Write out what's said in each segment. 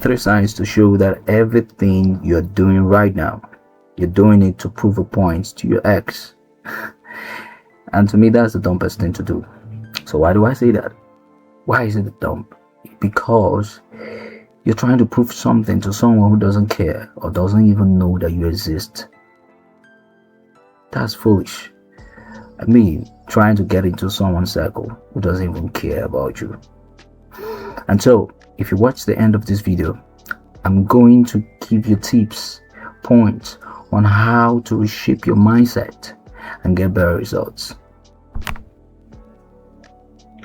Three signs to show that everything you're doing right now, you're doing it to prove a point to your ex. And to me, that's the dumbest thing to do. So why do I say that? Why is it dumb? Because you're trying to prove something to someone who doesn't care or doesn't even know that you exist. That's foolish. I mean, trying to get into someone's circle who doesn't even care about you. And so, if you watch the end of this video, I'm going to give you tips, points on how to reshape your mindset and get better results.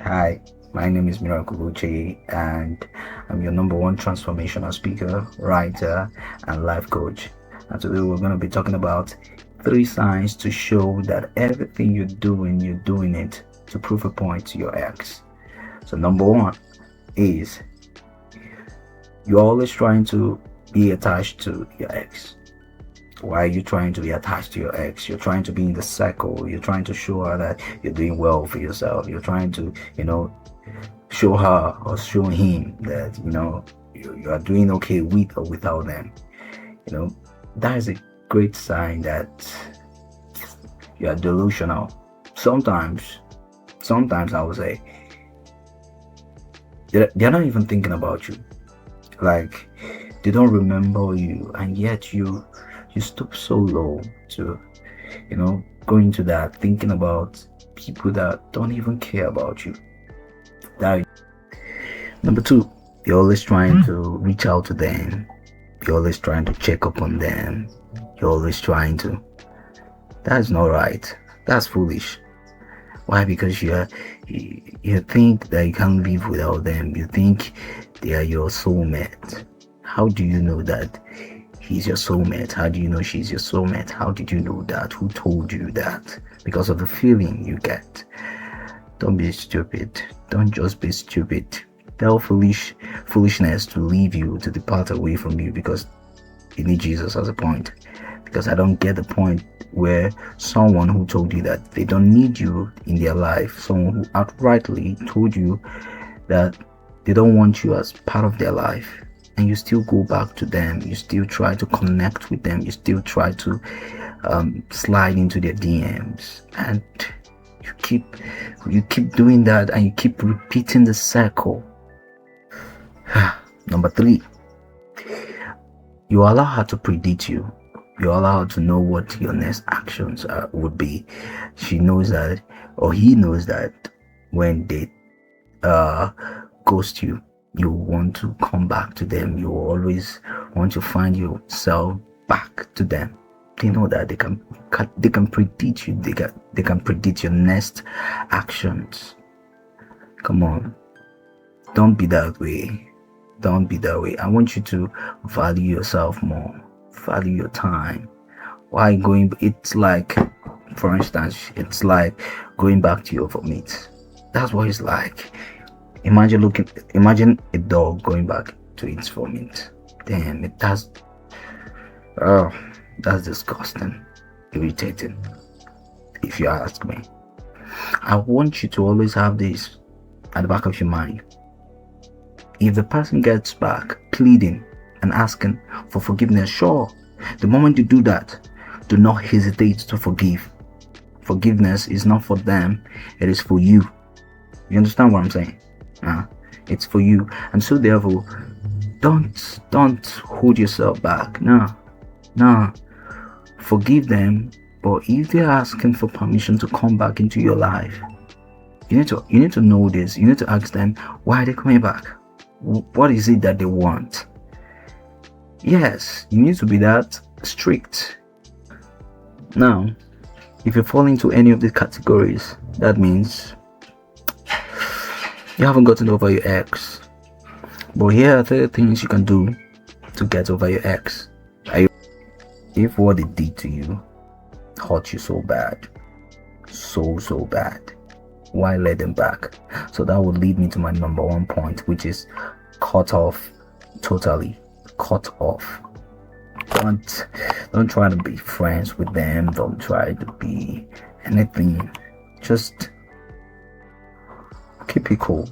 Hi, my name is Miracle Uche, and I'm your #1 transformational speaker, writer, and life coach. And today we're going to be talking about 3 signs to show that everything you're doing it to prove a point to your ex. So number 1 is you're always trying to be attached to your ex. Why are you trying to be attached to your ex? You're trying to be in the circle. You're trying to show her that you're doing well for yourself. You're trying to, show her or show him that, you are doing okay with or without them. That is a great sign that you are delusional. Sometimes I would say they're not even thinking about you. Like, they don't remember you, and yet you stoop so low to go into that, thinking about people that don't even care about you. That number 2, you're always trying to reach out to them. You're always trying to check up on them. You're always trying to. That's not right. That's foolish. Why? Because you think that you can't live without them. You think they are your soulmate. How do you know that he's your soulmate? How do you know she's your soulmate? How did you know that? Who told you that? Because of the feeling you get. Don't be stupid. Don't just be stupid. Tell foolishness to leave you, to depart away from you, because you need Jesus as a point. Because I don't get the point where someone who told you that they don't need you in their life, someone who outrightly told you that they don't want you as part of their life, and you still go back to them, you still try to connect with them, you still try to slide into their DMs, and you keep doing that, and you keep repeating the circle. Number 3, you allow her to predict you. You allow her to know what your next actions would be. She knows that, or he knows that, when they ghost you, you want to come back to them. You always want to find yourself back to them. They know that they can predict you. They can predict your next actions. Come on, don't be that way. Don't be that way. I want you to value yourself more. Value your time. Why going? It's like, for instance, it's like going back to your vomit. That's what it's like. Imagine a dog going back to its vomit. Damn, that's disgusting, irritating, if you ask me. I want you to always have this at the back of your mind. If the person gets back pleading and asking for forgiveness, sure, the moment you do that, do not hesitate to forgive. Forgiveness is not for them, it is for you. You understand what I'm saying? It's for you. And so therefore, don't hold yourself back. No, forgive them. But if they're asking for permission to come back into your life, you need to know this. You need to ask them, why are they coming back? What is it that they want? Yes, you need to be that strict. Now, if you fall into any of these categories, that means you haven't gotten over your ex. But here are 3 things you can do to get over your ex. If what they did to you hurt you so bad, so bad, why let them back? So that would lead me to my #1 point, which is cut off. Totally cut off. Don't try to be friends with them. Don't try to be anything. Just keep it cool.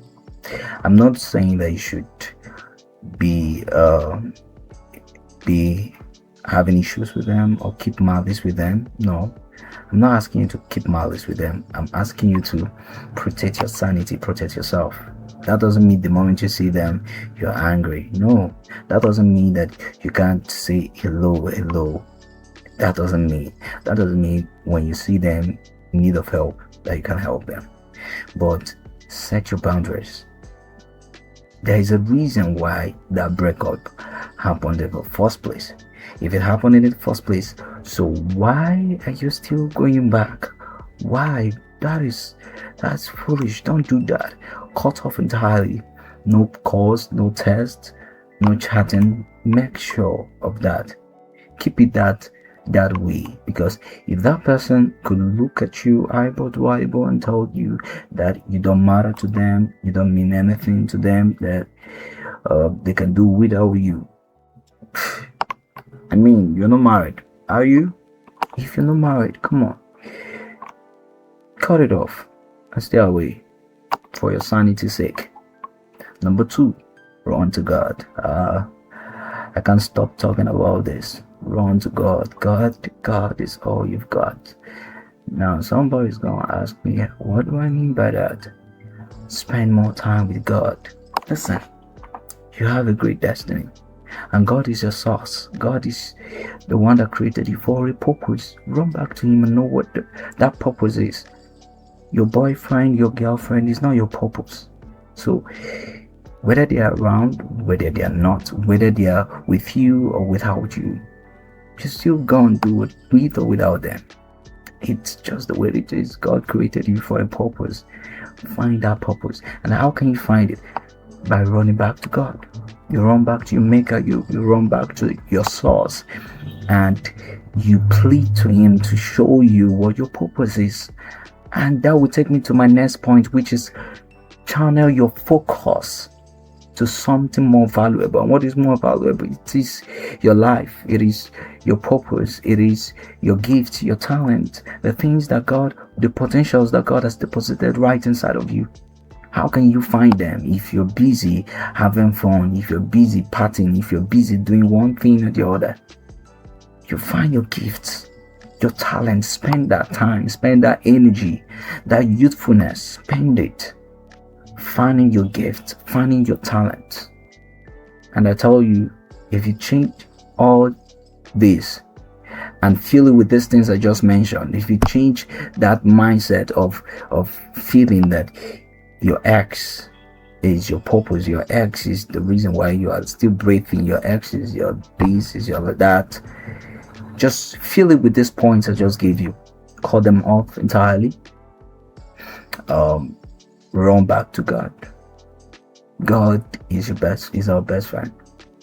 I'm not saying that you should be be having issues with them or keep malice with them. No, I'm not asking you to keep malice with them. I'm asking you to protect your sanity, protect yourself. That doesn't mean the moment you see them you're angry. No, that doesn't mean that you can't say hello. That doesn't mean when you see them in need of help that you can help them. But set your boundaries. There is a reason why that breakup happened in the first place. If it happened in the first place, so why are you still going back? Why? That's foolish. Don't do that. Cut off entirely. No calls, no text, no chatting. Make sure of that. Keep it that way, because if that person could look at you eyeball to eyeball and told you that you don't matter to them, you don't mean anything to them, that they can do without you. I mean, you're not married, are you? If you're not married, come on, cut it off and stay away for your sanity's sake. Number 2, run to God. I can't stop talking about this. Run to God. God is all you've got. Now, somebody's gonna ask me, what do I mean by that? Spend more time with God. Listen, you have a great destiny, and God is your source. God is the one that created you for a purpose. Run back to Him and know what that purpose is. Your boyfriend, your girlfriend is not your purpose. So, whether they are around, whether they are not, whether they are with you or without you, you still go and do it with or without them. It's just the way it is. God created you for a purpose. Find that purpose. And how can you find it? By running back to God. You run back to your maker, you run back to your source, and you plead to Him to show you what your purpose is. And that will take me to my next point, which is channel your focus to something more valuable. And what is more valuable? It is your life, it is your purpose, it is your gift, your talent, the things that God, the potentials that God has deposited right inside of you. How can you find them if you're busy having fun, if you're busy partying, if you're busy doing one thing or the other? You find your gifts, your talent, spend that time, spend that energy, that youthfulness, spend it finding your gift, finding your talent. And I tell you, if you change all this and fill it with these things I just mentioned, if you change that mindset of feeling that your ex is your purpose, your ex is the reason why you are still breathing, your ex is your this, is your that, just fill it with these points I just gave you. Cut them off entirely. Run back to God. God is our best friend.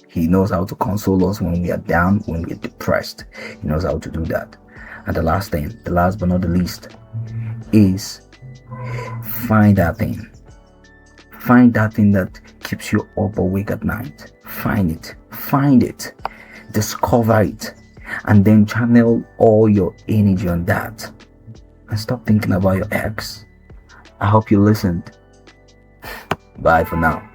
He knows how to console us when we are down, when we're depressed. He knows how to do that. And the last but not the least, is find that thing. Find that thing that keeps you up awake at night. Find it. Discover it. And then channel all your energy on that. And stop thinking about your ex. I hope you listened. Bye for now.